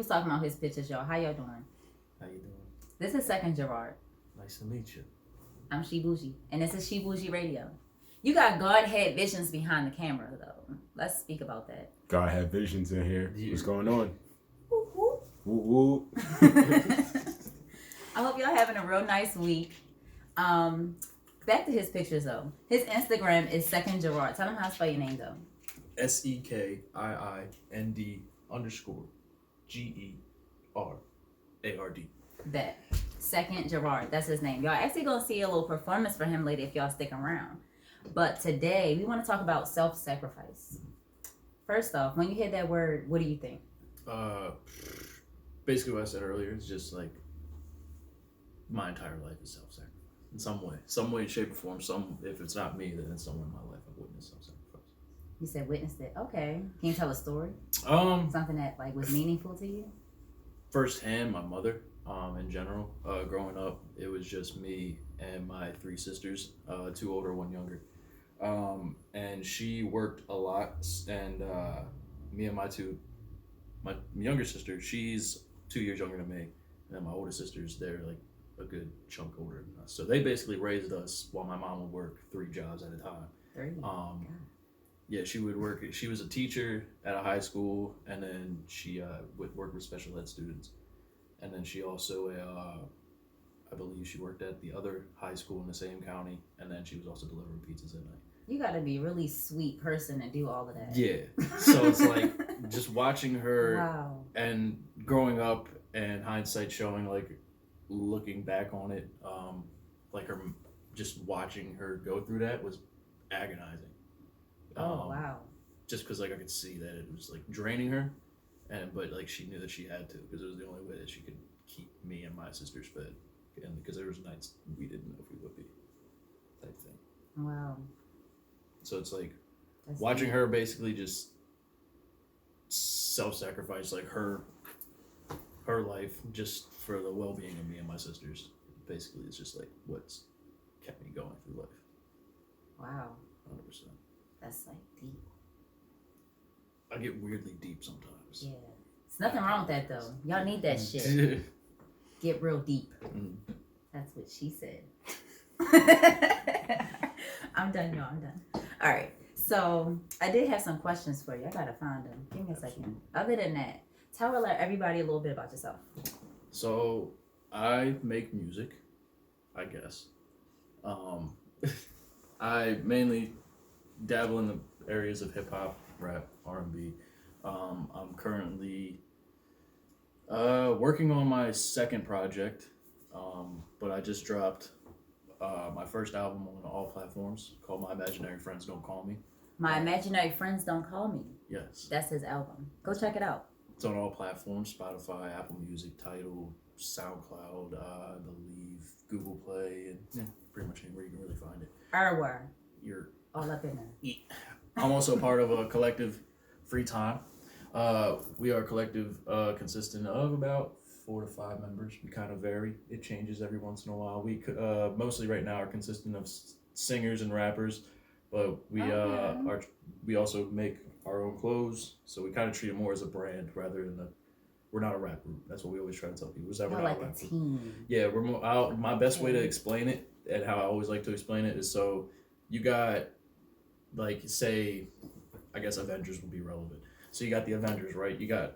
was talking about his pictures, y'all. How y'all doing? How you doing? This is Second Gerard. Nice to meet you. I'm SheBuujie, and this is SheBuujie Radio. You got Godhead visions behind the camera, though. Let's speak about that. Godhead visions in here. Yeah. What's going on? Woo woo. Woo woo. I hope y'all having a real nice week. Back to his pictures though. His Instagram is Second Gerard. Tell him how to spell your name though. SEKIIND_GERARD. That. Second Gerard. That's his name. Y'all actually gonna see a little performance for him later if y'all stick around. But today we want to talk about self-sacrifice. First off, when you hear that word, what do you think? Basically what I said earlier is just like my entire life is self-sacrifice in some way, shape, or form. If it's not me, then it's someone in my life I've witnessed self-sacrifice. You said witnessed it. Okay. Can you tell a story? Something that like was meaningful to you? Firsthand, my mother. In general, growing up, it was just me and my 3 sisters, 2 older, 1 younger. And she worked a lot, and me and my younger sister, she's 2 years younger than me, and my older sisters, they're like a good chunk older than us. So they basically raised us while my mom would work 3 jobs at a time. 3? Yeah, she would work. She was a teacher at a high school, and then she would work with special ed students. And then she also, I believe she worked at the other high school in the same county, and then she was also delivering pizzas at night. You gotta be a really sweet person to do all of that. Yeah. So it's like just watching her wow. And growing up and hindsight showing, like looking back on it, like her just watching her go through that was agonizing. Oh, wow. Just because like I could see that it was like draining her. But like she knew that she had to because it was the only way that she could keep me and my sisters fed, and because there was nights we didn't know if we would be, type thing. Wow. So it's like watching her basically just self-sacrifice like her life just for the well-being of me and my sisters. Basically, it's just like what's kept me going through life. Wow. 100%. That's like deep. I get weirdly deep sometimes. Yeah. There's nothing wrong with that though. Y'all need that shit. Get real deep. That's what she said. I'm done, y'all. I'm done. All right. So I did have some questions for you. I gotta find them. Give me a second. Other than that, tell everybody a little bit about yourself. So I make music, I guess. I mainly dabble in the areas of hip hop, rap, R&B. I'm currently working on my second project, but I just dropped my first album on all platforms called My Imaginary Friends Don't Call Me. My Imaginary Friends Don't Call Me. Yes. That's his album. Go check it out. It's on all platforms, Spotify, Apple Music, Tidal, SoundCloud, I believe, Google Play, and pretty much anywhere you can really find it. Everywhere. You're all up in there. I'm also part of a collective, Free Time. We are a collective consisting of about 4 to 5 members. We kind of vary. It changes every once in a while. We mostly right now are consisting of singers and rappers, but we also make our own clothes. So we kind of treat it more as a brand rather than we're not a rap group. That's what we always try to tell people. We're not like a rap a team. Yeah, we're more. My best way to explain it and how I always like to explain it is so you got like say, I guess Avengers would be relevant. So you got the Avengers, right? You got,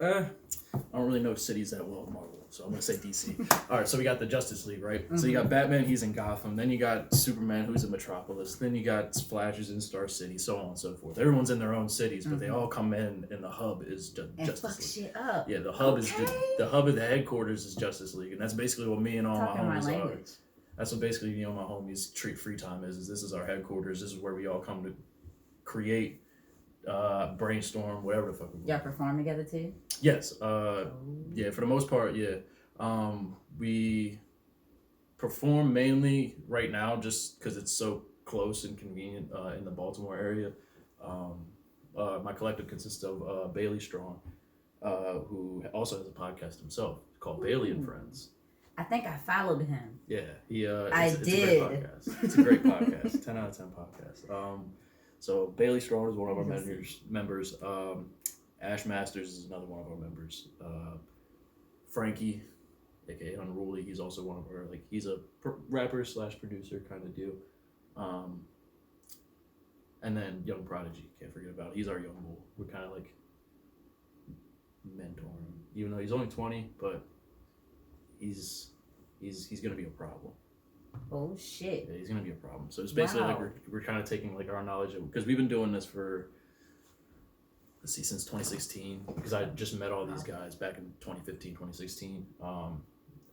I don't really know cities that well in Marvel, so I'm going to say DC. All right, so we got the Justice League, right? Mm-hmm. So you got Batman, he's in Gotham. Then you got Superman, who's in Metropolis. Then you got Flash, who's in Star City, so on and so forth. Everyone's in their own cities, but they all come in, and the hub is Justice League. Shit up. Yeah, the hub is the hub of the headquarters is Justice League, and that's basically what me and all my homies are. That's what basically my homies treat Free Time is this is our headquarters. This is where we all come to create, brainstorm, whatever the fuck we want. Y'all perform together too? Yes. Yeah, for the most part, yeah. We perform mainly right now just because it's so close and convenient in the Baltimore area. My collective consists of Bailey Strong, who also has a podcast himself called Bailey and Friends. I think I followed him. Yeah, it's a great podcast. It's a great podcast. 10 out of 10 podcast. So Bailey Strong is one of our members. Ash Masters is another one of our members. Frankie, aka Unruly, he's also one of our, like, he's a rapper / producer kind of deal. And then Young Prodigy, can't forget about it. He's our young bull. We're kind of like mentoring him, even though he's only 20, but he's gonna be a problem. Oh shit. Yeah, he's gonna be a problem. So it's basically like we're kind of taking like our knowledge of, because we've been doing this for, let's see, since 2016, because I just met all these guys back in 2015, 2016.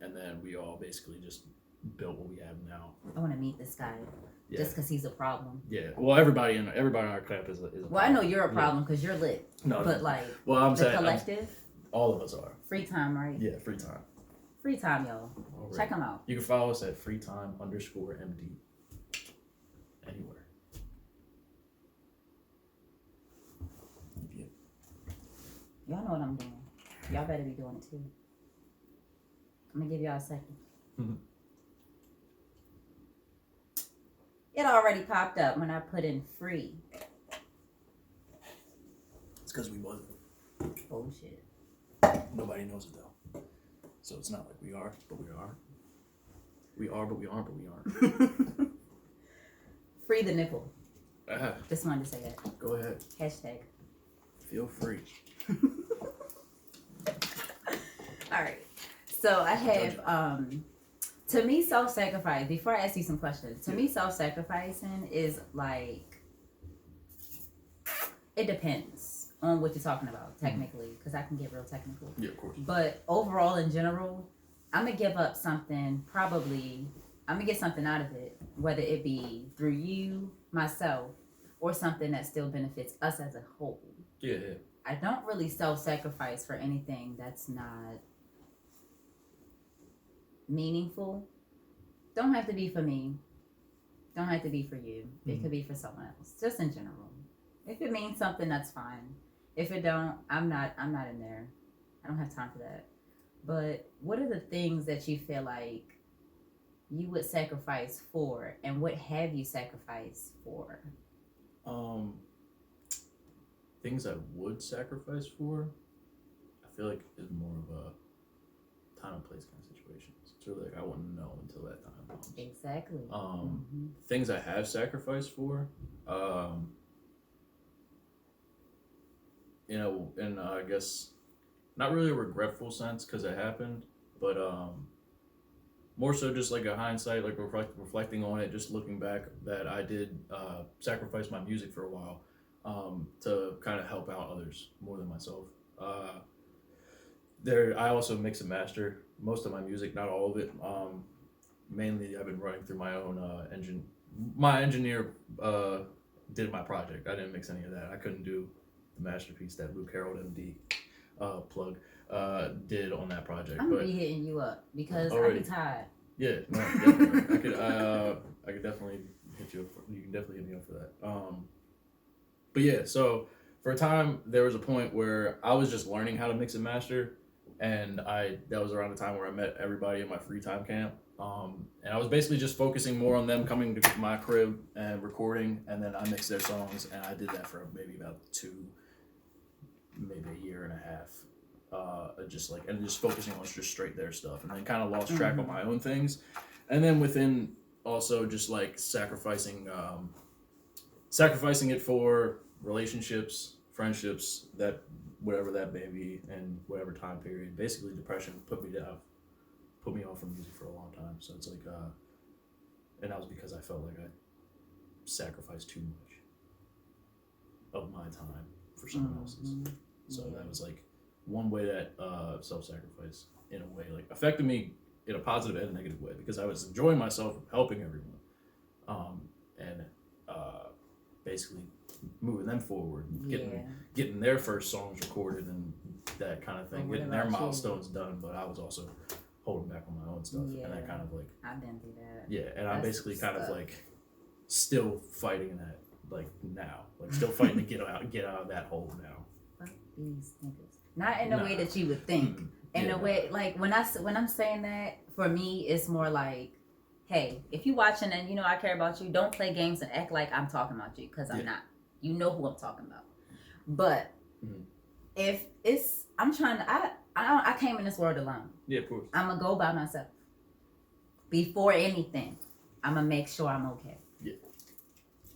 And then we all basically just built what we have now. I want to meet this guy. Yeah. Just because he's a problem. Yeah. Well, everybody in our camp is a problem. Well, I know you're a problem because you're lit. No, but like, well, I'm the saying collective. All of us are. Free time, right? Yeah, free time. Free time, y'all. All right. Check them out. You can follow us at freetime_MD. Anywhere. Yeah. Y'all know what I'm doing. Y'all better be doing it too. I'm gonna give y'all a second. Mm-hmm. It already popped up when I put in free. It's because we wasn't. Bullshit. Nobody knows it though. So it's not like we are, but we are. We are, but we aren't, but we aren't. Free the nipple. Ah, Just wanted to say that. go ahead. Hashtag. Feel free. All right. So I have, to me, self-sacrifice, before I ask you some questions, to me, self-sacrificing is like, it depends on what you're talking about, technically, because I can get real technical. Yeah, of course. But overall, in general, I'm going to give up something, probably, I'm going to get something out of it, whether it be through you, myself, or something that still benefits us as a whole. Yeah. I don't really self-sacrifice for anything that's not meaningful. Don't have to be for me. Don't have to be for you. It could be for someone else. Just in general. If it means something, that's fine. If it don't, I'm not in there. I don't have time for that. But what are the things that you feel like you would sacrifice for, and what have you sacrificed for? Things I would sacrifice for, I feel like is more of a time and place kind of situation. It's really like I wouldn't know until that time comes. Exactly. Things I have sacrificed for, you know, in I guess not really a regretful sense because it happened, but more so just like a hindsight, like reflecting on it, just looking back that I did sacrifice my music for a while to kind of help out others more than myself. I also mix and master most of my music, not all of it. Mainly I've been running through my own engine. My engineer did my project. I didn't mix any of that. I couldn't do the masterpiece that Luke Harold MD plug did on that project. I'm gonna be hitting you up because already. I be tired. Yeah, no, definitely. I could definitely hit you up. You can definitely hit me up for that. But yeah, so for a time there was a point where I was just learning how to mix and master, and that was around the time where I met everybody in my free time camp. And I was basically just focusing more on them coming to my crib and recording, and then I mixed their songs, and I did that for maybe about maybe a year and a half. Just focusing on just straight their stuff, and then kind of lost track of my own things, and then within also just like sacrificing it for relationships, friendships, that whatever that may be, and whatever time period. Basically, depression put me off from music for a long time. So it's like, and that was because I felt like I sacrificed too much of my time for someone else's. So that was like one way that self-sacrifice, in a way, like affected me in a positive and negative way, because I was enjoying myself, helping everyone, and basically moving them forward, getting their first songs recorded and that kind of thing, getting their milestones done. But I was also holding back on my own stuff, and that kind of like I've been through that. Yeah, and I'm basically kind of like still fighting that, like now, like still fighting to get out of that hole now. Fuck these niggas. Not in the way that you would think. In the way, like when I'm saying that, for me, it's more like, hey, if you watching and you know I care about you, don't play games and act like I'm talking about you, because I'm not. You know who I'm talking about. But if it's, I'm trying to, I came in this world alone. Yeah, of course. I'm gonna go by myself. Before anything, I'm gonna make sure I'm okay. Yeah.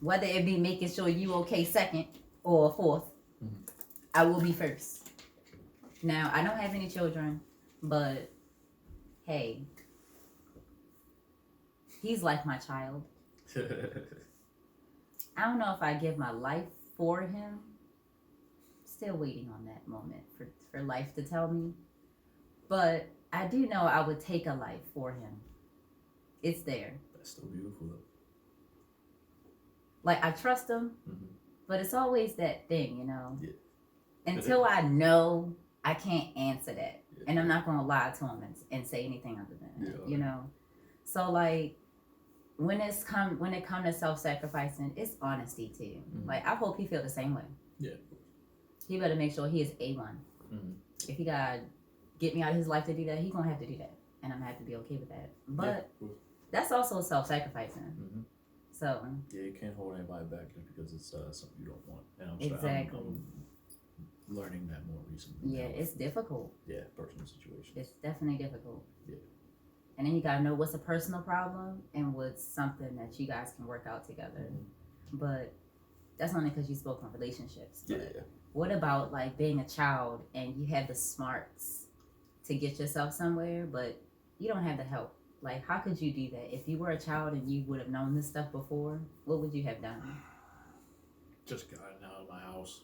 Whether it be making sure you okay second or 4th, I will be first. Now, I don't have any children, but hey, he's like my child. I don't know if I give my life for him. Still waiting on that moment for life to tell me. But I do know I would take a life for him. It's there. That's still beautiful though. Like, I trust him, but it's always that thing, you know? Yeah. Until I know, I can't answer that. Yeah. And I'm not going to lie to him and say anything other than that, you know? So, like, when it comes to self-sacrificing, it's honesty, too. Like, I hope he feel the same way. Yeah. He better make sure he is A1. If he got to get me out of his life to do that, he going to have to do that. And I'm going to have to be okay with that. But that's also self-sacrificing. So yeah, you can't hold anybody back just because it's something you don't want. And I'm learning that more recently. Yeah, it's difficult. Yeah, personal situation. It's definitely difficult. Yeah. And then you gotta know what's a personal problem and what's something that you guys can work out together. But that's only because you spoke on relationships. Yeah. What about like being a child and you have the smarts to get yourself somewhere, but you don't have the help? Like, how could you do that? If you were a child and you would have known this stuff before, what would you have done? Just gotten out of my house.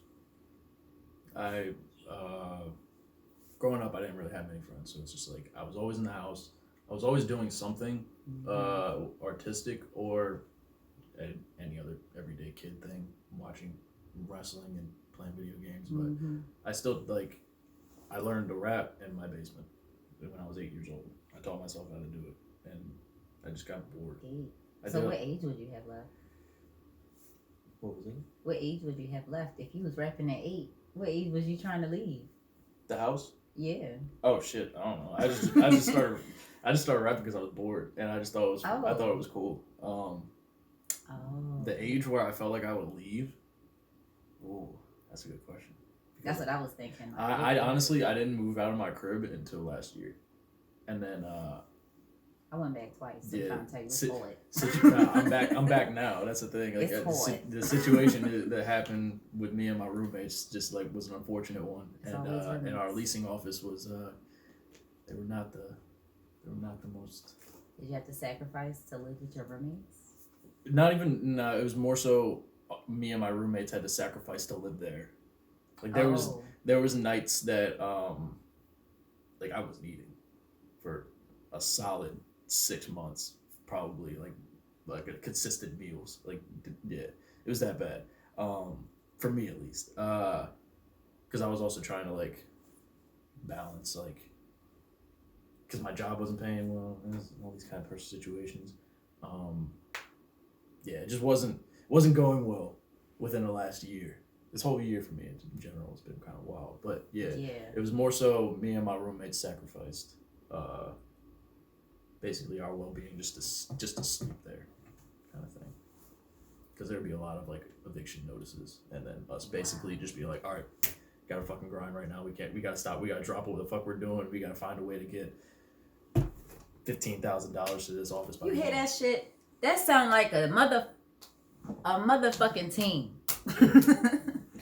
Growing up, I didn't really have many friends, so it's just like I was always in the house. I was always doing something artistic or any other everyday kid thing, watching wrestling and playing video games. But I still I learned to rap in my basement when I was 8 years old. I taught myself how to do it, and I just got bored. So what age would you have left? What was it? What age would you have left if you was rapping at 8? What age was you trying to leave? The house? Yeah. Oh shit! I don't know. I just started rapping because I was bored, and I just thought I thought it was cool. The age where I felt like I would leave. Oh, that's a good question. That's what I was thinking. Like, I honestly didn't move out of my crib until last year, and then I went back twice. So I'm trying to tell you, it's I'm back now. That's the thing. Like the situation that happened with me and my roommates just was an unfortunate one, and our leasing office was they were not the most. Did you have to sacrifice to live with your roommates? Not even. No, it was more so me and my roommates had to sacrifice to live there. Like there was nights that I was eating for a solid 6 months, probably like a consistent meals. It was that bad, for me at least. Because I was also trying to balance because my job wasn't paying well, and all these kind of personal situations. It just wasn't going well within the last year. This whole year for me in general has been kind of wild, but it was more so me and my roommates sacrificed basically our well-being just to sleep there, kind of thing. Because there'd be a lot of eviction notices, and then us basically just be like, all right, gotta fucking grind right now. We gotta stop. We gotta drop what the fuck we're doing. We gotta find a way to get $15,000 to this office. You hear that shit? That sound like a motherfucking team.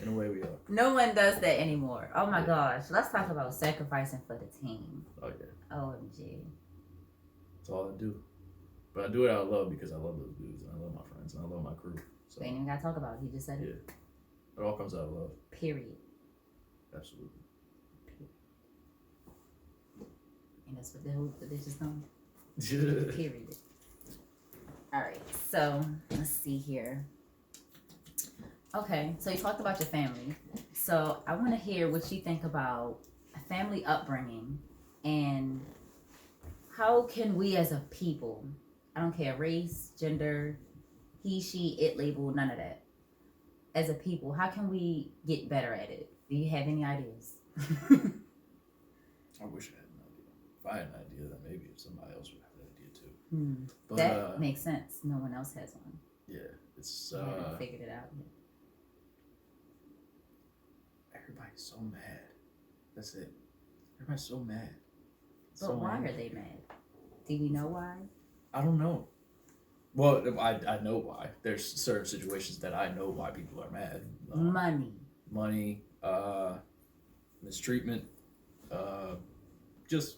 In a way, we are. No one does that anymore. Oh my gosh. Let's talk about sacrificing for the team. Oh yeah. OMG. That's all I do. But I do it out of love because I love those dudes and I love my friends and I love my crew. So we ain't even gotta talk about it. He just said it. Yeah. It all comes out of love. Period. Absolutely. And that's what the bitch is done. Period. Alright, so let's see here. Okay, so you talked about your family. So I want to hear what you think about a family upbringing and how can we as a people, I don't care race, gender, he, she, it label, none of that. As a people, how can we get better at it? Do you have any ideas? I wish I had an idea. If I had an idea, then maybe somebody else would have an idea too. But, that makes sense. No one else has one. Yeah, it's I haven't figured it out yet. Everybody Everybody's so mad. That's it. Everybody's so mad. But So why angry. are they mad? Do we know why? I don't know. Well, I know why. There's certain situations that I know why people are mad. Money, mistreatment, just,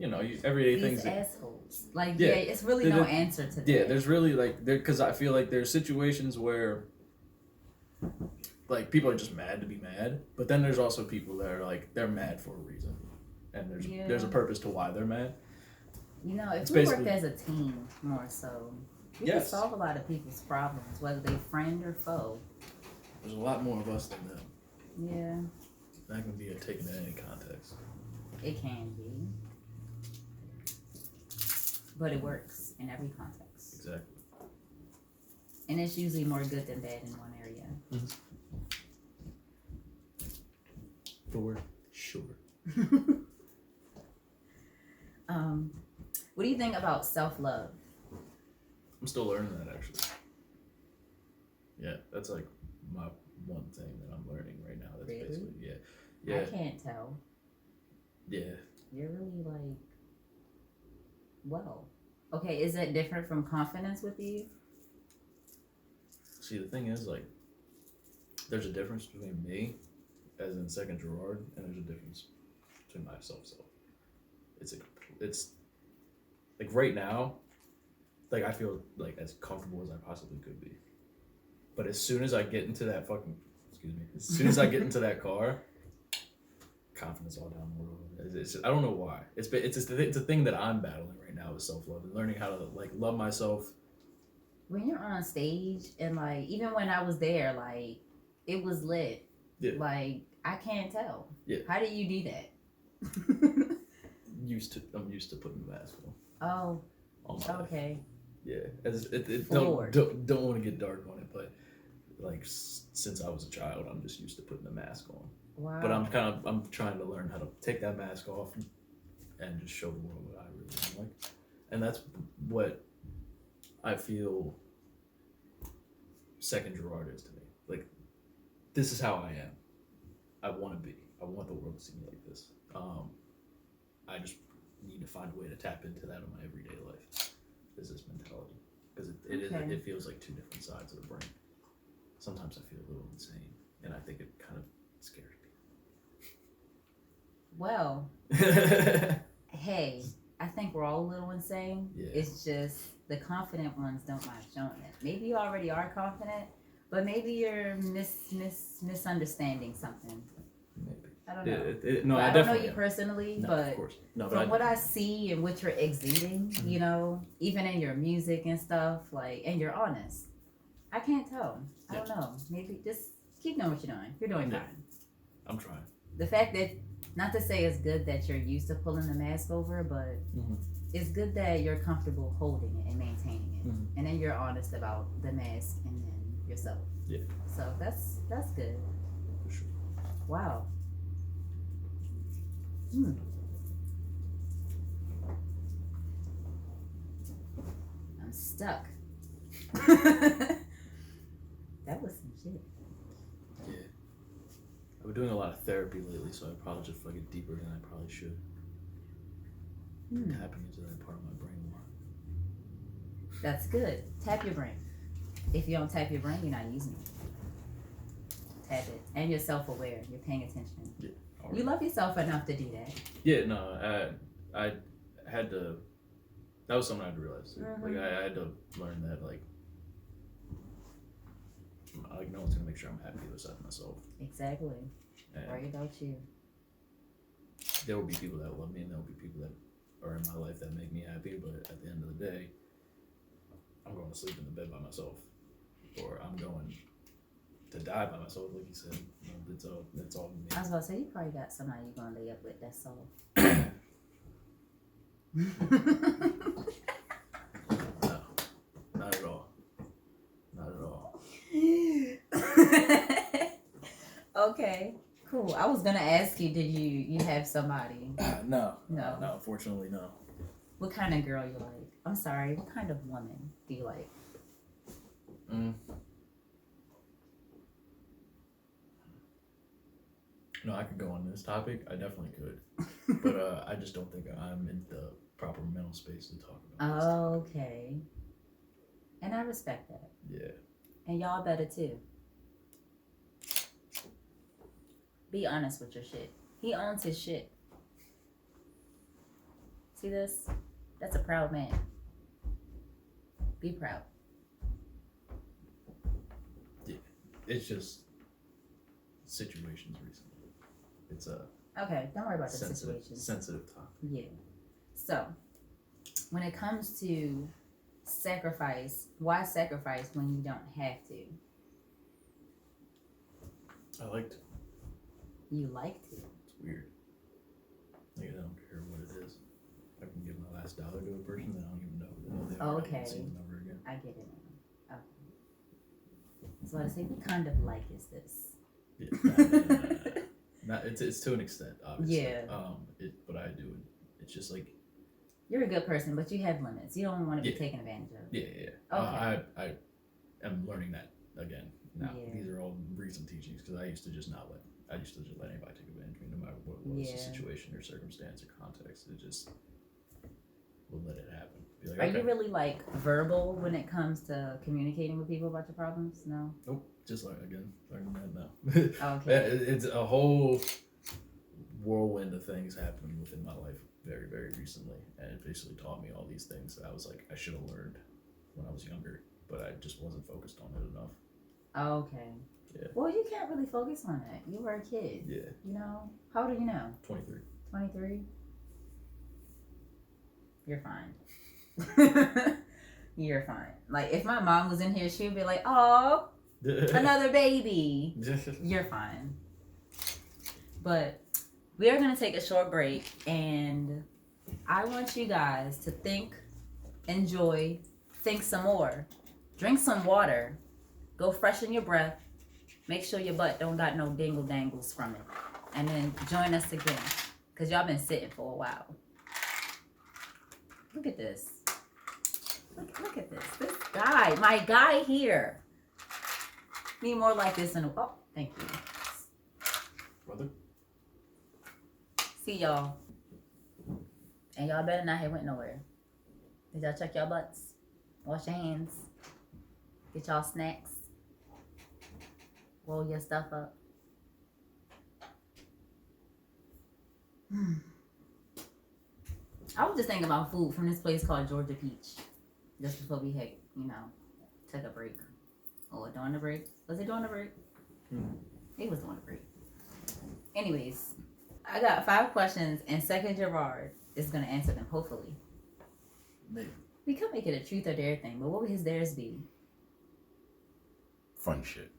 everyday These things. assholes. Like, it's really no answer to that. Yeah, there's really, because I feel like there's situations where, like, people are just mad to be mad, but then there's also people that are, like, they're mad for a reason. And there's a purpose to why they're mad. If we worked as a team more so, we could solve a lot of people's problems, whether they friend or foe. There's a lot more of us than them. Yeah. That can be taken in any context. It can be. But it works in every context. Exactly. And it's usually more good than bad in one area. For sure. What do you think about self-love? I'm still learning that, actually. Yeah, that's like my one thing that I'm learning right now. That's really? basically, yeah. I can't tell. Yeah. You're really like, well. Okay, is it different from confidence with you? See, the thing is, like, there's a difference between me, as in second Gerard, and there's a difference between myself. It's like right now, like I feel like as comfortable as I possibly could be. But as soon as I get into that as soon as I get into that car, confidence all down the road. I don't know why. It's a thing that I'm battling right now with self-love and learning how to like love myself. When you're on stage and like even when I was there, like it was lit. Yeah. Like I can't tell. Yeah. How do you do that? I'm used to putting the mask on. Oh. Okay. Yeah. Don't want to get dark on it, but like since I was a child, I'm just used to putting the mask on. Wow. But I'm trying to learn how to take that mask off and just show the world what I really am like. And that's what I feel second Gerard is to me. Like, this is how I am. I want to be. I want the world to see me like this. I just need to find a way to tap into that in my everyday life. Is this mentality? Because it feels like two different sides of the brain. Sometimes I feel a little insane, and I think it kind of scares me. Well, hey, I think we're all a little insane. Yeah. It's just the confident ones don't mind showing it. Maybe you already are confident, but maybe you're misunderstanding something. Maybe. I don't know. No, I don't know you am. personally, No, but of course. No, from what I see and what you're exuding, even in your music and stuff, like, and you're honest. I can't tell. I don't know. Maybe just keep doing what you're doing. You're doing fine. I'm trying. The fact that, not to say it's good that you're used to pulling the mask over, but it's good that you're comfortable holding it and maintaining it. And then you're honest about the mask and then yourself. Yeah. So that's good. For sure. Wow. I'm stuck. That was some shit. Yeah. I've been doing a lot of therapy lately, so I probably just fucking deeper than I probably should. Tapping into that part of my brain more. That's good. Tap your brain. If you don't tap your brain, you're not using it. Tap it. And you're self-aware. You're paying attention. Yeah. You love yourself enough to do that. Yeah, no, I had to, that was something I had to realize. Like, I had to learn that, like, no one's gonna make sure I'm happy besides myself. Exactly. And worry about you. There will be people that love me, and there will be people that are in my life that make me happy, but at the end of the day, I'm going to sleep in the bed by myself, or I'm going to die by myself, like you said. It's all me. I was about to say, you probably got somebody you're going to lay up with, that's all. No, not at all. Not at all. Okay, cool. I was going to ask you, did you have somebody? No, unfortunately, no. What kind of girl you like? I'm sorry, what kind of woman do you like? No, I could go on this topic. I definitely could, but I just don't think I'm in the proper mental space to talk about this topic. Okay. And I respect that. Yeah. And y'all better too. Be honest with your shit. He owns his shit. See this? That's a proud man. Be proud. Yeah. It's just situations recently. It's a Okay, don't worry about the situation. sensitive topic. Yeah. So, when it comes to sacrifice, why sacrifice when you don't have to? I like to. You like to. It's weird. Like, I don't care what it is. I can give my last dollar to a person that I don't even know. They Okay. see them ever again. I get it now. Okay. So I say, what kind of like is this? Yeah, not it's to an extent, obviously. Yeah. But I do it. It's just like. You're a good person, but you have limits. You don't want to be taken advantage of. Yeah. Okay. I am learning that again now. Yeah. These are all recent teachings because I used to just let anybody take advantage of me, no matter what was the situation or circumstance or context. It just will let it happen. Be like, Are you really like verbal when it comes to communicating with people about your problems? No. Nope. Just learning that now. Okay. It's a whole whirlwind of things happening within my life very, very recently, and it basically taught me all these things that I was like, I should have learned when I was younger, but I just wasn't focused on it enough. Okay. Yeah. Well, you can't really focus on it. You were a kid. Yeah. You know? How old are you now? 23. 23? You're fine. You're fine. Like, if my mom was in here, she would be like, oh, another baby. You're fine. But we are going to take a short break, and I want you guys to think, enjoy, think some more, drink some water, go freshen your breath, make sure your butt don't got no dingle dangles from it, and then join us again, because y'all been sitting for a while. Look at this. Look at this. This guy, my guy here. Need more like this in a... Oh, thank you. Brother? See y'all. And y'all better not have went nowhere. Did y'all check y'all butts? Wash your hands. Get y'all snacks. Roll your stuff up. I was just thinking about food from this place called Georgia Peach. Just before we had, took a break. Or during the break. Was it during the break? It was during the break. Anyways, I got 5 questions, and second Gerard is going to answer them, hopefully. Maybe. We could make it a truth or dare thing, but what would his dares be? Fun shit.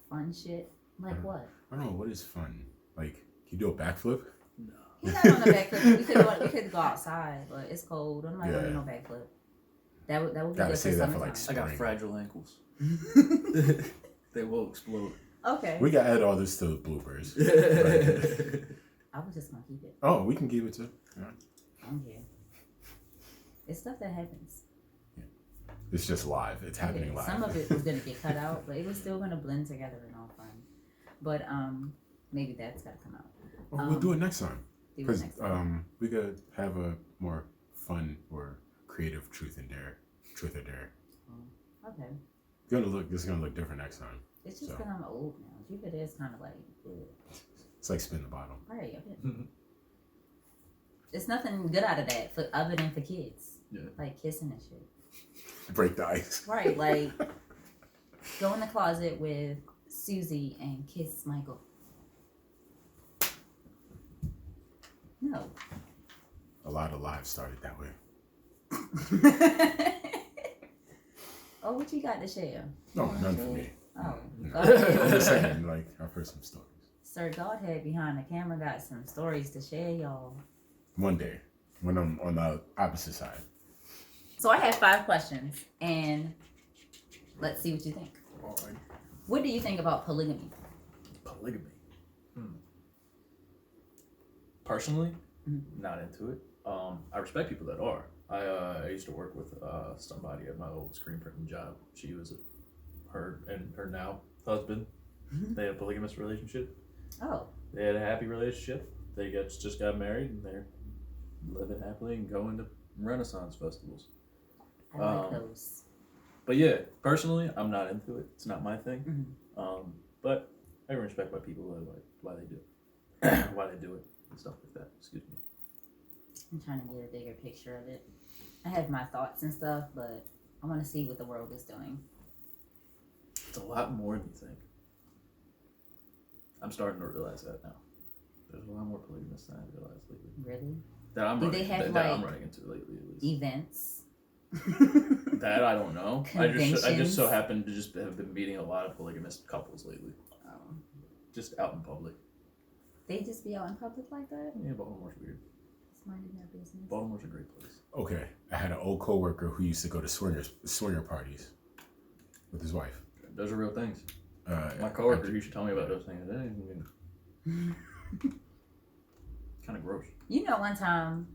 Fun shit? Like what? I don't know, what is fun? Like, can you do a backflip? No. He's not on a backflip. We could go outside, but it's cold. I'm not doing no backflip. That would be Gotta good say for that for summertime. like I got spring. fragile ankles. They will explode. Okay. We can add all this to the bloopers. I was just gonna keep it. Oh, we can keep it too. Yeah. I don't care. It's stuff that happens. It's just live. It's happening live. Some of it was gonna get cut out, but it was still gonna blend together and all fun. But maybe that's gotta come out. Well, we'll do it next time. Do it Because next time. we could have a more fun or creative truth or dare. Okay. This is gonna look different next time. It's just because I'm old now. Truth or dare is kind of like, ugh. It's like spin the bottle. Right. There's nothing good out of that other than for kids. Yeah. Like kissing and shit. Break the ice. Right. Like go in the closet with Susie and kiss Michael. No. A lot of lives started that way. Oh, what you got to share? No, none for me. Oh, No. go ahead. I'm just saying, like, I've heard some stories. Sir Godhead behind the camera got some stories to share, y'all. One day, when I'm on the opposite side. So I have 5 questions, and let's see what you think. All right. What do you think about polygamy? Polygamy. Personally, not into it. I respect people that are. I used to work with somebody at my old screen printing job. She was her and her now husband. They had a polygamous relationship. Oh. They had a happy relationship. They just got married and they're living happily and going to Renaissance festivals. I like those. But yeah, personally, I'm not into it. It's not my thing. Mm-hmm. But I can respect why people why they do it, why they do it and stuff like that. Excuse me. I'm trying to get a bigger picture of it. I have my thoughts and stuff, but I want to see what the world is doing. It's a lot more than you think. I'm starting to realize that now. There's a lot more polygamists than I realized lately. Really? That I'm Do running, they have, that like, I'm running into lately, at least. Events. That I don't know. I just Conventions. so happen to just have been meeting a lot of polygamist couples lately, Oh. just out in public. They just be out in public like that? Yeah, Baltimore's weird. It's minding their business. Baltimore's a great place. Okay, I had an old coworker who used to go to swinger parties with his wife. Those are real things. My I- coworker, you should tell me about those things. That ain't even kind of gross. You know, one time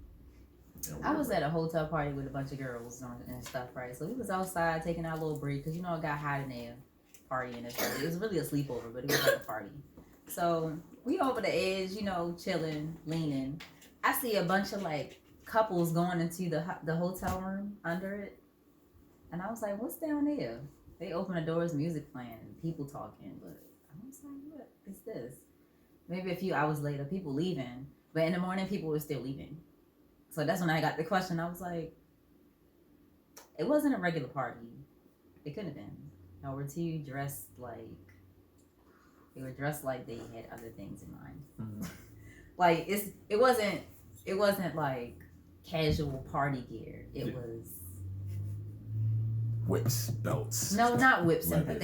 You know, I weird, was but- at a hotel party with a bunch of girls and stuff, right? So we was outside taking our little break because, you know, it got hot in there, partying and stuff. It was really a sleepover, but it was like a party. So we over the edge, you know, chilling, leaning. I see a bunch of like couples going into the hotel room under it, and I was like, "What's down there?" They open the doors, music playing, and people talking. But I was like, "What is this?" Maybe a few hours later, people leaving, but in the morning, people were still leaving. So that's when I got the question. I was like, "It wasn't a regular party. It couldn't have been. Y'all were too dressed like." They were dressed like they had other things in mind. Mhm. Like it wasn't like casual party gear. It Yeah. was Whips, belts. no, not whips and Leathers.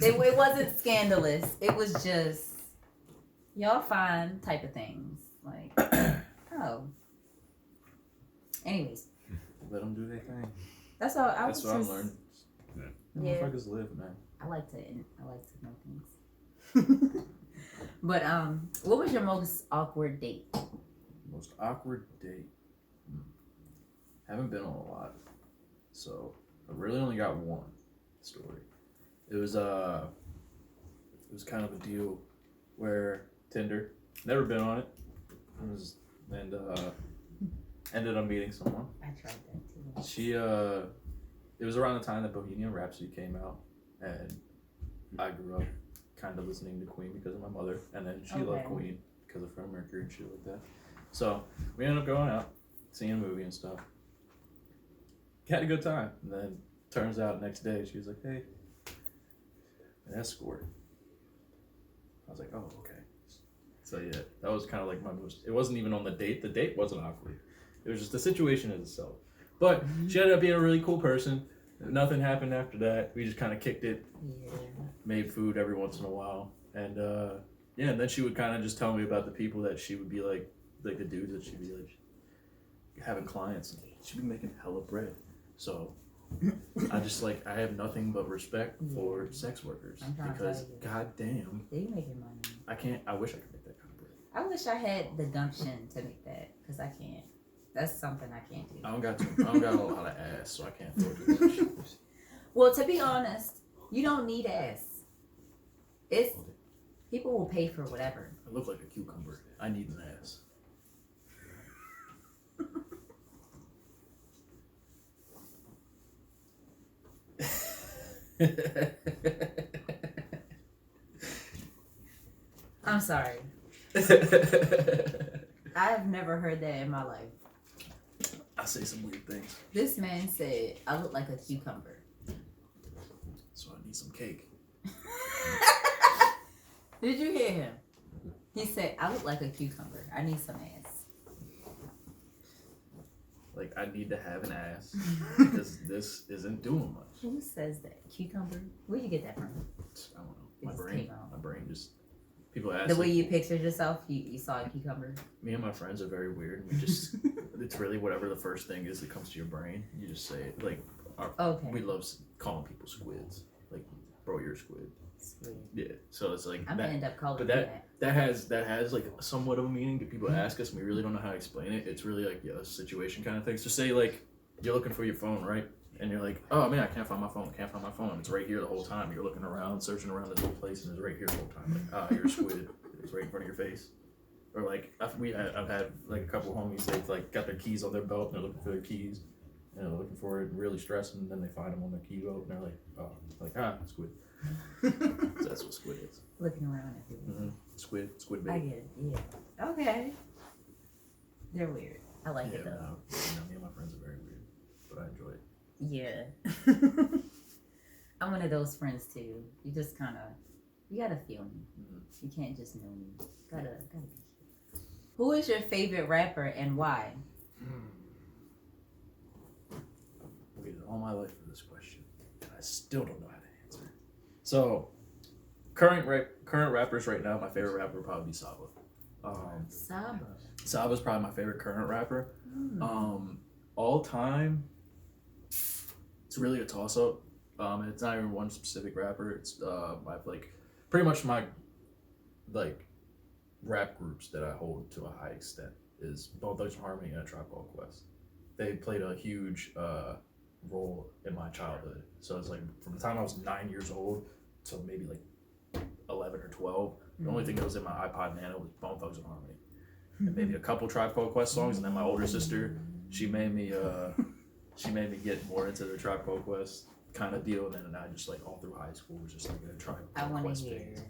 it wasn't scandalous. It was just y'all fine type of things. Like oh. Anyways, Let them do their thing. that's all. That's what I'm learning. Yeah. Yeah. Motherfuckers live, man. I like to know things. But what was your most awkward date? Most awkward date. Haven't been on a lot, so I really only got one story. It was kind of a deal where Tinder, never been on it, and ended up meeting someone. I tried that too. She it was around the time that Bohemian Rhapsody came out, and I grew up kind of listening to Queen because of my mother, and then she loved Okay. Queen because of Freddie Mercury and shit like that. So we ended up going out, seeing a movie and stuff. Had a good time, and then turns out next day she was like, "Hey, an escort." I was like, "Oh, okay." So yeah, that was kind of like my most. It wasn't even on the date. The date wasn't awkward. It was just the situation in itself. But she ended up being a really cool person. Nothing happened after that. We just kind of kicked it. Yeah. Made food every once in a while, and yeah, and then she would kind of just tell me about the people that she would be like the dudes that she'd be like having clients, and she'd be making hella bread. So I just like I have nothing but respect for sex workers I'm trying to because tell you. goddamn, They making money. I can't. I wish I could make that kind of bread. I wish I had the gumption to make that because I can't. That's something I can't do. I don't got a lot of ass, so I can't afford to do that shit. Well, to be honest, you don't need ass. It's people will pay for whatever. I look like a cucumber. I need an ass. I'm sorry. I've never heard that in my life. I say some weird things, This man said I look like a cucumber. so I need some cake. Did you hear him? He said I look like a cucumber. I need some ass. Like I need to have an ass because this isn't doing much. Who says that? Cucumber? Where'd you get that from? I don't know. My It's brain. came out. My brain just. People ask. The way like, you pictured yourself, you saw a cucumber. Me and my friends are very weird. We just. It's really whatever the first thing is that comes to your brain. You just say it. Like. Okay. We love calling people squids. Like, bro, you're a squid. Sweet. Yeah. So it's like I'm that. gonna end up calling But you that has like somewhat of a meaning. Do people ask us and we really don't know how to explain it? It's really like a situation kind of thing. So say like you're looking for your phone, right? And you're like, oh man, I can't find my phone. Can't find my phone. It's right here the whole time. You're looking around, searching around this whole place, and it's right here the whole time. Like, ah, you're a squid. It's right in front of your face. Or like I've had like a couple homies, they've like got their keys on their belt and they're looking for their keys. And they're looking for it, really stressing, and then they find them on their key belt and they're like, squid. So that's what squid is. Looking around everywhere. Squid I bait. get it. Yeah. Okay. They're weird. I like it though. No, me and my friends are very weird, but I enjoy it. Yeah. I'm one of those friends too. You just kind of, you gotta feel me. You can't just know me. Gotta be. Who is your favorite rapper and why? I waited all my life for this question, and I still don't know how to answer. So, current rappers right now, my favorite rapper would probably be Saba. Saba. Saba's probably my favorite current rapper. All time, it's really a toss up. It's not even one specific rapper. It's my pretty much my rap groups that I hold to a high extent is Bone Thugs and Harmony and A Tribe Called Quest. They played a huge role in my childhood. So it's like from the time I was 9 years old to maybe like 11 or 12. The only thing that was in my iPod Nano was Bone Thugs and Harmony, and maybe a couple Tribe Called Quest songs. And then my older sister, she made me get more into the Tribe Called Quest kind of deal. And then I just like all through high school was just like a Tribe Called Quest I want to hear phase.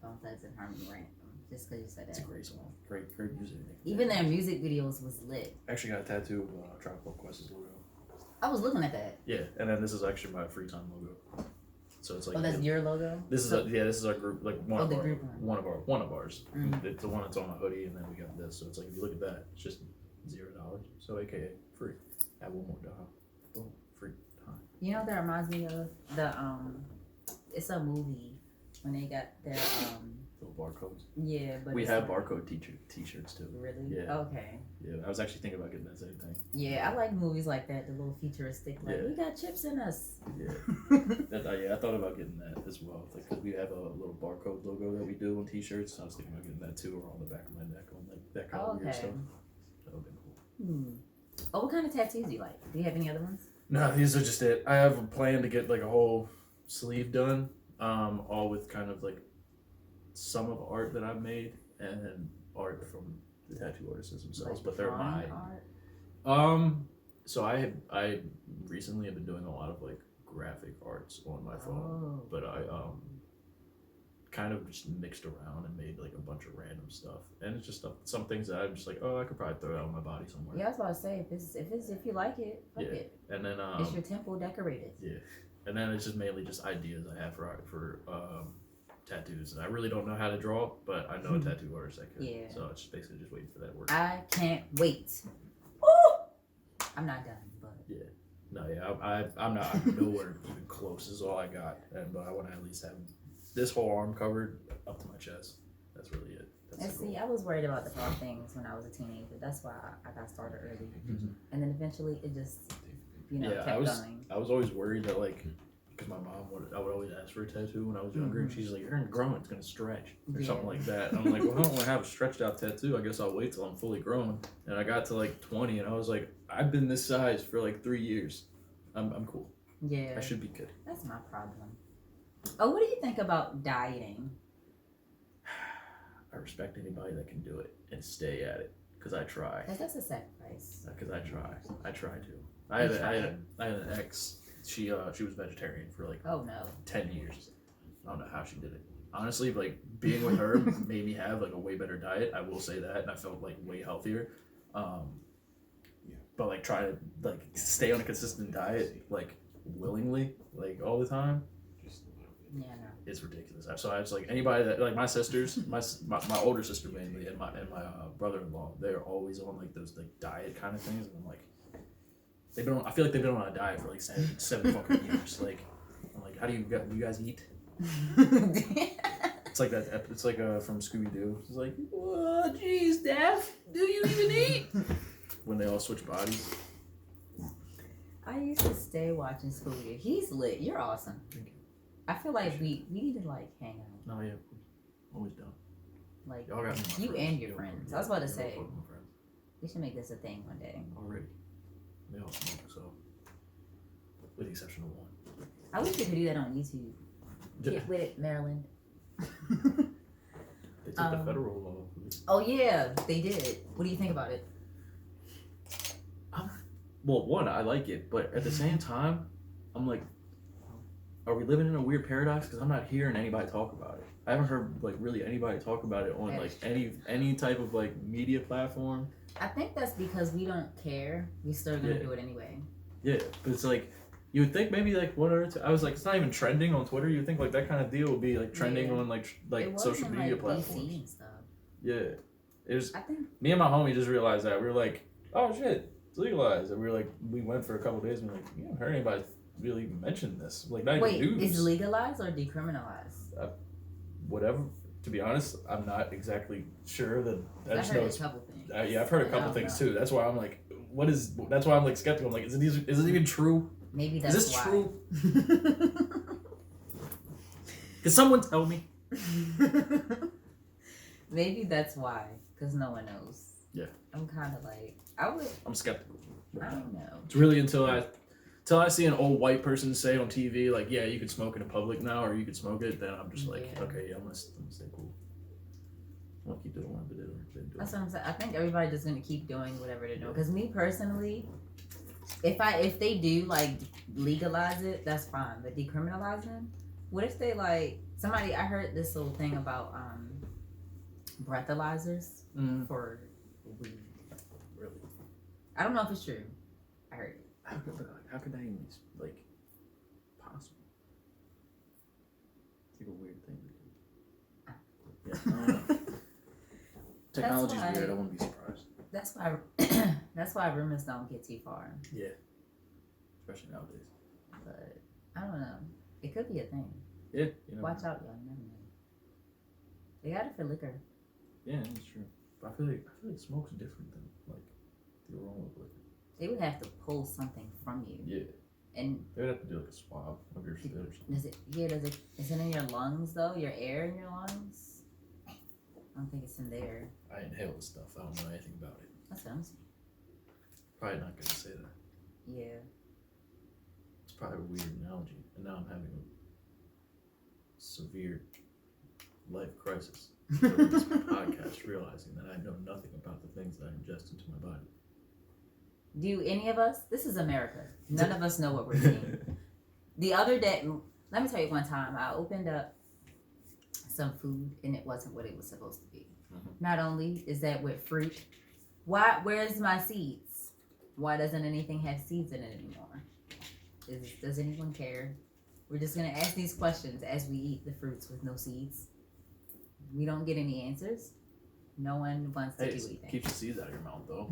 Bone Thugs and Harmony rant. Just because you said It's that. a great song. Great music. Even their music videos was lit. Actually got a tattoo of Tribe Called Quest's logo. I was looking at that. Yeah, and then this is actually my free time logo. So it's like That's your logo? this is our group, like one of ours. Mm-hmm. It's the one that's on my hoodie, and then we got this. So it's like if you look at that, it's just $0. So AKA free. Add one more dollar. Boom, free time. You know what that reminds me of? It's a movie when they got their Little barcodes. yeah, but We have barcode t-shirts too. Really? Yeah. Okay. Yeah, I was actually thinking about getting that same thing. Yeah, I like movies like that, the little futuristic, like Yeah. we got chips in us. Yeah. I thought about getting that as well. Like, cause we have a little barcode logo that we do on t-shirts. So I was thinking about getting that too, or on the back of my neck, on like that kind of weird stuff. That would be cool. Oh, what kind of tattoos do you like? Do you have any other ones? No, these are just it. I have a plan to get like a whole sleeve done, all with kind of like some of art that I've made and art from the tattoo artists themselves, Like but they're drawing mine. art? So I recently have been doing a lot of like graphic arts on my phone, but I kind of just mixed around and made like a bunch of random stuff, and it's just some things that I'm just like, oh, I could probably throw it out on my body somewhere. Yeah, I was about to say if you like it, fuck it. And then It's your temple decorated. yeah, and then it's just mainly just ideas I have for tattoos, and I really don't know how to draw, but I know a tattoo artist that could. Yeah. So it's just basically just waiting for that work. I can't wait. Ooh! I'm not done, but I'm nowhere even close. This is all I got, but I want to at least have this whole arm covered up to my chest. That's really it. and see, I was worried about the car things when I was a teenager. That's why I got started early, and then eventually it just kept going. I was always worried that like. Because my mom I would always ask for a tattoo when I was younger, and she's like, "You're gonna grow, it's gonna stretch," or something like that. And I'm like, "Well, I don't want to have a stretched out tattoo. I guess I'll wait till I'm fully grown." And I got to like 20, and I was like, "I've been this size for like 3 years. I'm cool. Yeah, I should be good." That's my problem. Oh, what do you think about dieting? I respect anybody that can do it and stay at it, because I try. That's a sacrifice. Because I try to. I had an ex. She was vegetarian for like 10 years. I don't know how she did it. Honestly, like being with her made me have like a way better diet. I will say that, and I felt like way healthier. But like trying to like stay on a consistent diet like willingly like all the time. Yeah, no. It's ridiculous. So I was like anybody that like my sisters, my older sister mainly, and my brother-in-law. They're always on like those like diet kind of things, and I'm like. I feel like they've been on a diet for like seven fucking years. Like, I'm like, how do you guys eat? It's like that. It's like from Scooby Doo. It's like, oh, geez, Daph, do you even eat? When they all switch bodies. I used to stay watching Scooby. He's lit. You're awesome. Thank you. I feel like we need to like hang out. No, yeah, always down. Like Y'all got me, you my and your Y'all friends. put I was about to y'all say put my friends. we should make this a thing one day. Already. They all smoke, so with the exception of one. I wish we could do that on YouTube. Get with it, Maryland. They took the federal law. Oh yeah, they did. What do you think about it? Well, one, I like it, but at the same time, I'm like, are we living in a weird paradox? Because I'm not hearing anybody talk about it. I haven't heard like really anybody talk about it on like any type of like media platform. I think that's because we don't care. We still gonna do it anyway. Yeah, but it's like you would think maybe like one or two. I was like, it's not even trending on Twitter. You would think like that kind of deal would be like trending on like social media like platforms. DC and stuff. Yeah, it was. I think Me and my homie just realized that we were like, oh shit, it's legalized, and we were like, we went for a couple days and we were like, you haven't heard anybody really mention this. Like not wait, even news. is legalized or decriminalized? Whatever. To be honest, I'm not exactly sure. That I just know heard it's. a couple things. Yeah, I've heard a couple things too. That's why I'm like, what is? That's why I'm like skeptical. I'm like, is it even true? Maybe that's Is this why. true? Can someone tell me? Maybe that's why, because no one knows. Yeah. I'm kind of like, I'm skeptical. I don't know. It's really until I see an old white person say on TV like, yeah, you can smoke in a public now, or you can smoke it. Then I'm just like, okay, yeah, I'm gonna stay cool. I'm gonna keep doing what I've been doing. That's what I'm saying. I think everybody's just gonna keep doing whatever they're doing. Because me personally, if they do like legalize it, that's fine. But decriminalizing, what if they like somebody? I heard this little thing about breathalyzers for weed. Really? I don't know if it's true. I heard it. How could that even be like possible? It's like a weird thing to do. Yeah, I don't know. Technology's weird. I wouldn't be surprised. That's why. That's why rumors don't get too far. Yeah. Especially nowadays. But I don't know. It could be a thing. Yeah. You know. Watch out, y'all. Never know. They got it for liquor. Yeah, that's true. But I feel like smoke's different than like the aroma of liquor. They would have to pull something from you. Yeah. And they would have to do like a swab of your spit or something. Does it? Yeah. Does it? Is it in your lungs though? Your air in your lungs? I don't think it's in there. I inhale the stuff. I don't know anything about it. That's what I'm saying. Probably not gonna say that. Yeah. It's probably a weird analogy, and now I'm having a severe life crisis during this podcast, realizing that I know nothing about the things that I ingest into my body. Do any of us? This is America. None of us know what we're eating. The other day, let me tell you one time, I opened up some food and it wasn't what it was supposed to be. Mm-hmm. Not only is that with fruit, where's my seeds? Why doesn't anything have seeds in it anymore? Does anyone care? We're just gonna ask these questions as we eat the fruits with no seeds. We don't get any answers. No one wants to do anything. Keep the seeds out of your mouth though.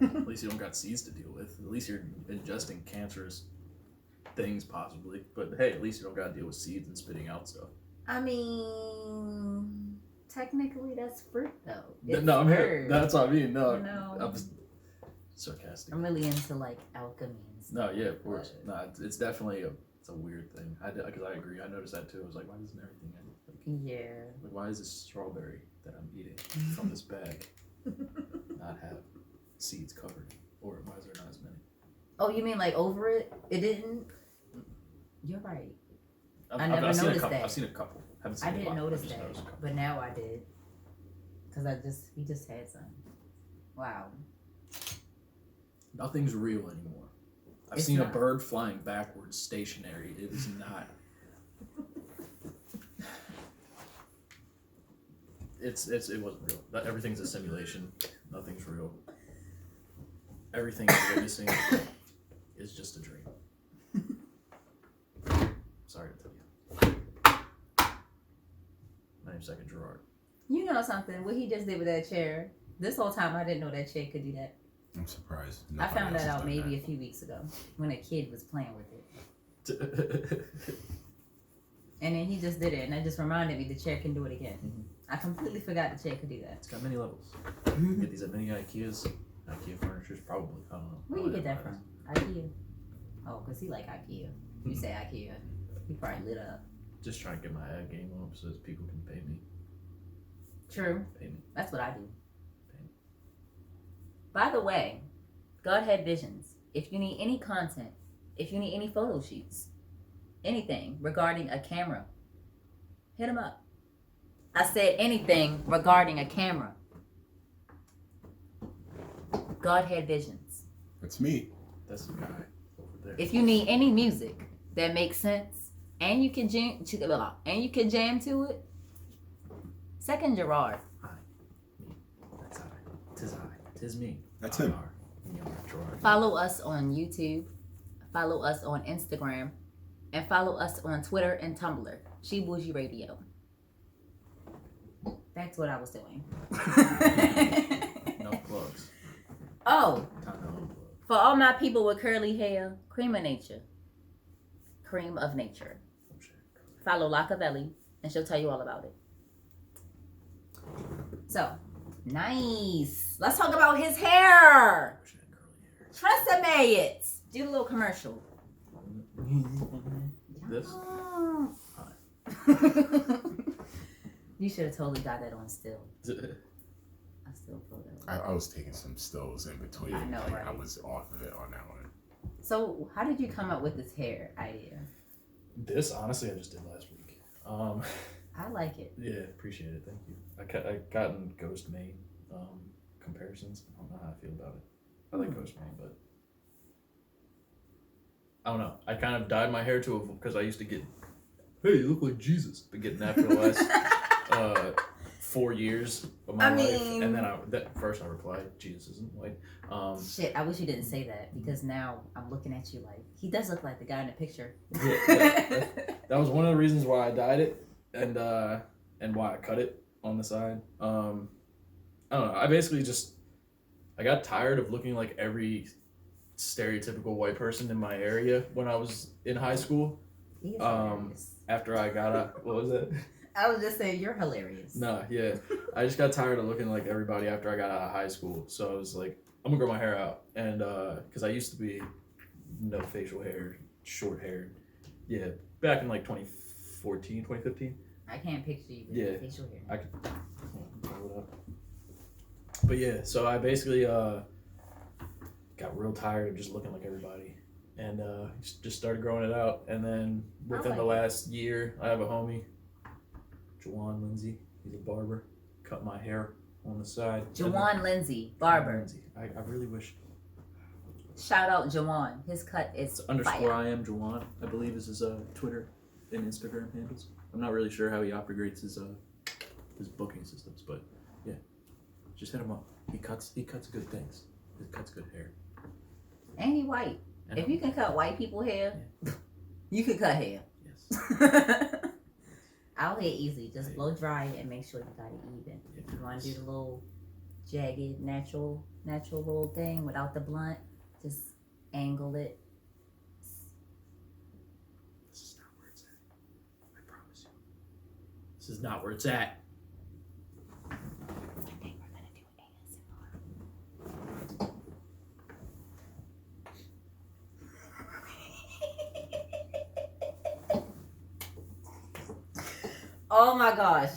At least you don't got seeds to deal with. At least you're ingesting cancerous things possibly. But hey, at least you don't got to deal with seeds and spitting out stuff. I mean, technically that's fruit though. It's no, I'm here. herb. That's what I mean. No, You know? I'm just sarcastic. I'm really into like alchemy and stuff. No, yeah, of course. No, it's definitely it's a weird thing. Because I agree. I noticed that too. I was like, why doesn't everything have like why is this strawberry that I'm eating from this bag not have seeds covered? Or why is there not as many? Oh, you mean like over it? It didn't? You're right. I've noticed seen a couple. that. I've seen a couple. Haven't seen I a didn't lot, notice just that, noticed a couple. but now I did. Because we just had some. Wow. Nothing's real anymore. I've It's seen not. a bird flying backwards stationary. It is not. It wasn't real. Everything's a simulation. Nothing's real. Everything you're witnessing is just a dream. Sorry to tell you. My name's Gerard. You know something? What he just did with that chair. This whole time I didn't know that chair could do that. I'm surprised. I found that out maybe a few weeks ago when a kid was playing with it. And then he just did it, and that just reminded me the chair can do it again. Mhm. I completely forgot the chair could do that. It's got many levels. You can get these at many IKEAs. IKEA furniture's probably. I don't know. Where you get that from? IKEA. Oh, because he like IKEA. You say IKEA. He probably lit up. Just trying to get my ad game up so that people can pay me. True. Pay me. That's what I do. Pay me. By the way, Godhead Visions, if you need any content, if you need any photo shoots, anything regarding a camera, hit him up. I said anything regarding a camera. God had visions. That's me. That's the guy over there. If you need any music that makes sense and you can jam to it, second Gerard. That's I. Tis I. Tis me. That's him. Me are Gerard. Follow us on YouTube. Follow us on Instagram. And follow us on Twitter and Tumblr. SheBuujie Radio. Back to what I was doing. No plugs. Oh, Time to unplug. for all my people with curly hair, Cream of Nature. Cream of Nature. Oh, shit. Follow Lackavelli, and she'll tell you all about it. So, nice. Let's talk about his hair. Oh, shit, curly hair. Tresemme it. Do a little commercial. This? Oh. You should have totally got that on still. I still feel that. I was taking some stills in between. I know, right? I was off of it on that one. So, how did you come up with this hair idea? This, honestly, I just did last week. I like it. Yeah, appreciate it. Thank you. I gotten Ghost Mane comparisons. I don't know how I feel about it. I like Ghost Mane, but I don't know. I kind of dyed my hair to because I used to get, hey, you look like Jesus. Been getting that for the last 4 years of my life, and then first I replied, Jesus isn't white. Shit, I wish you didn't say that because now I'm looking at you like he does look like the guy in the picture. Yeah, that was one of the reasons why I dyed it, and why I cut it on the side. I don't know. I basically I got tired of looking like every stereotypical white person in my area when I was in high school. He is hilarious. After I got out, what was that? I was just saying you're hilarious. Nah, yeah. I just got tired of looking like everybody after I got out of high school. So I was like, I'm gonna grow my hair out. And because I used to be no facial hair, short hair. Yeah, back in like 2014, 2015. I can't picture you with Yeah. facial hair. I could pull it up. But yeah, so I basically got real tired of just looking like everybody. And just started growing it out. And then within the last year, I have a homie, Jawan Lindsay. He's a barber. Cut my hair on the side. Jawan Lindsay, barber. Lindsay. I really wish. Shout out Jawan. His cut is It's _ fire. I am Jawan, I believe is his Twitter and Instagram handles. I'm not really sure how he operates his booking systems, but yeah, just hit him up. He cuts good things. He cuts good hair. And he white. And If you can cut white people hair, you can cut hair. Yes. I'll hair easy. Just blow dry it and make sure you got it even. Yeah, If you want to do the little jagged, natural little thing without the blunt, just angle it. This is not where it's at. I promise you. This is not where it's at. I think we're gonna do ASMR. Oh my gosh.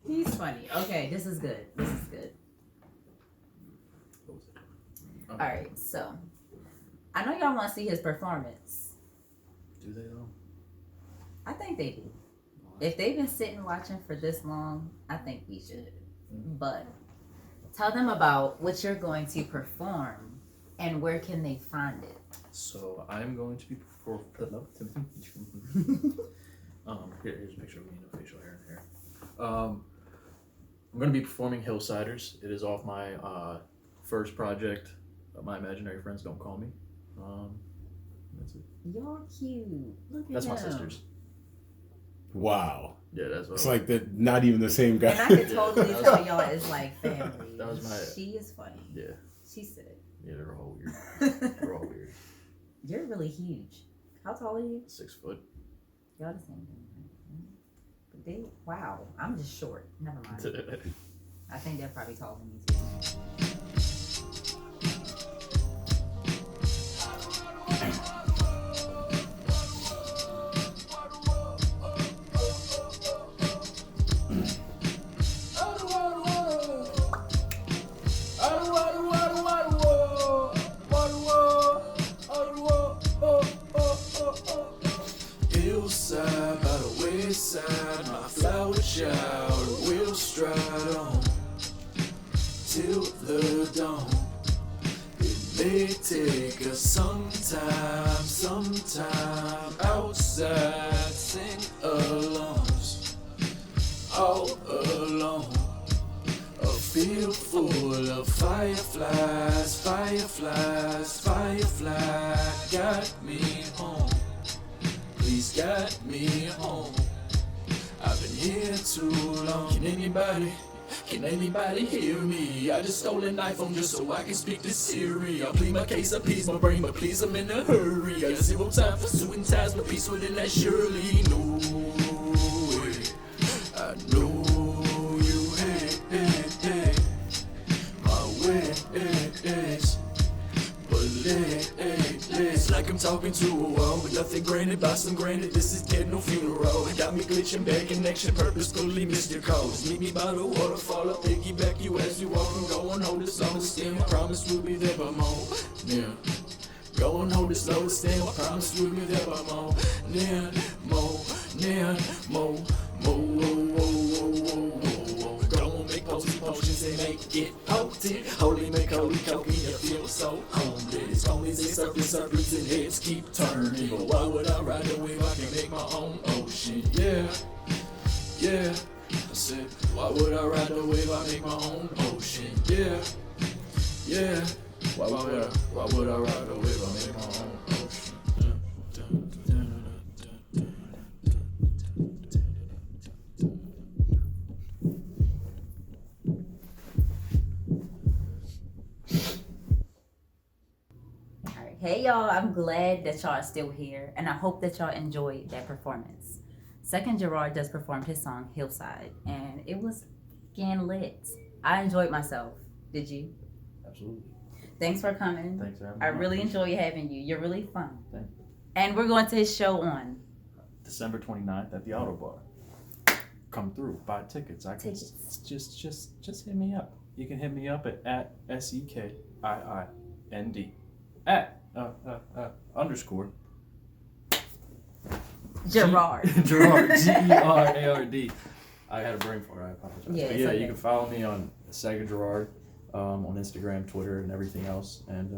He's funny. Okay, this is good. This is good. What was it? All right, so I know y'all want to see his performance. Do they though? I think they do. If they've been sitting watching for this long, I think we should. But tell them about what you're going to perform and where can they find it. So I'm going to be here's a picture of me, no facial hair in here. I'm going to be performing Hillsiders. It is off my first project, My Imaginary Friends Don't Call Me. That's it. You're cute. Look at That's him. my sister's. Wow. Yeah, that's what. It's like not even the same guy. And I can totally tell y'all it's like family. That was my. She is funny. Yeah. She said. Yeah, they're all weird. They're all weird. You're really huge. How tall are you? 6 foot. Y'all the same thing. But they, wow, I'm just short. Never mind. I think they're probably taller than me too. Hillside by the wayside. the dawn. It may take us sometime outside, sing along, all alone. A field full of fireflies, got me home, please got me home. I've been here too long. Can anybody hear me? I just stole an iPhone just so I can speak to Siri. I'll plead my case, appease my brain, but please I'm in a hurry. I got zero time for suit and ties, but peace within that surely. No way, I know you hate my ways, but it's like I'm talking to a wall with nothing granted by some granted. This is dead, no funeral. Got me glitching back connection, purposefully missed your calls. Meet me by the waterfall, I'll piggyback you as you walk and go and hold it slow. Stand, promise we'll be there by more. Yeah. Go and hold it slow, stand, promise we'll be there by more. Then, more. Go and make potions and make it potent. Holy make holy coke, you feel so homely. It's only they serpents and heads keep turning. But why would I ride the wave? I can make my own ocean. Yeah. I said, why would I ride the wave? I make my own ocean. Yeah. Why would I ride the wave? I make my own ocean. Hey y'all, I'm glad that y'all are still here, and I hope that y'all enjoyed that performance. Second, Gerard just performed his song Hillside, and it was fucking lit. I enjoyed myself. Did you? Absolutely. Thanks for coming. Thanks for having me. I really enjoy having you. You're really fun. Thank you. And we're going to his show on December 29th at the Auto Bar. Come through, buy tickets. Just hit me up. You can hit me up at SEKIIND at underscore Gerard. Gerard, Gerard. I had a brain fart, I apologize. Yeah, But yeah, okay. you can follow me on Sekiind Gerard on Instagram, Twitter, and everything else. And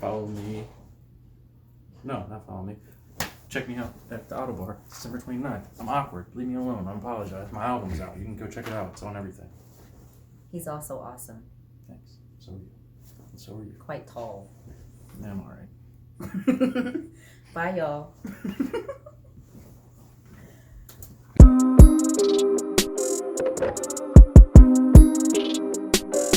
follow me. No, not follow me. Check me out at the Auto Bar, December 29th. I'm awkward. Leave me alone. I apologize. My album's out. You can go check it out. It's on everything. He's also awesome. Thanks. So are you. And so are you. Quite tall. Yeah, I'm alright. Bye, y'all.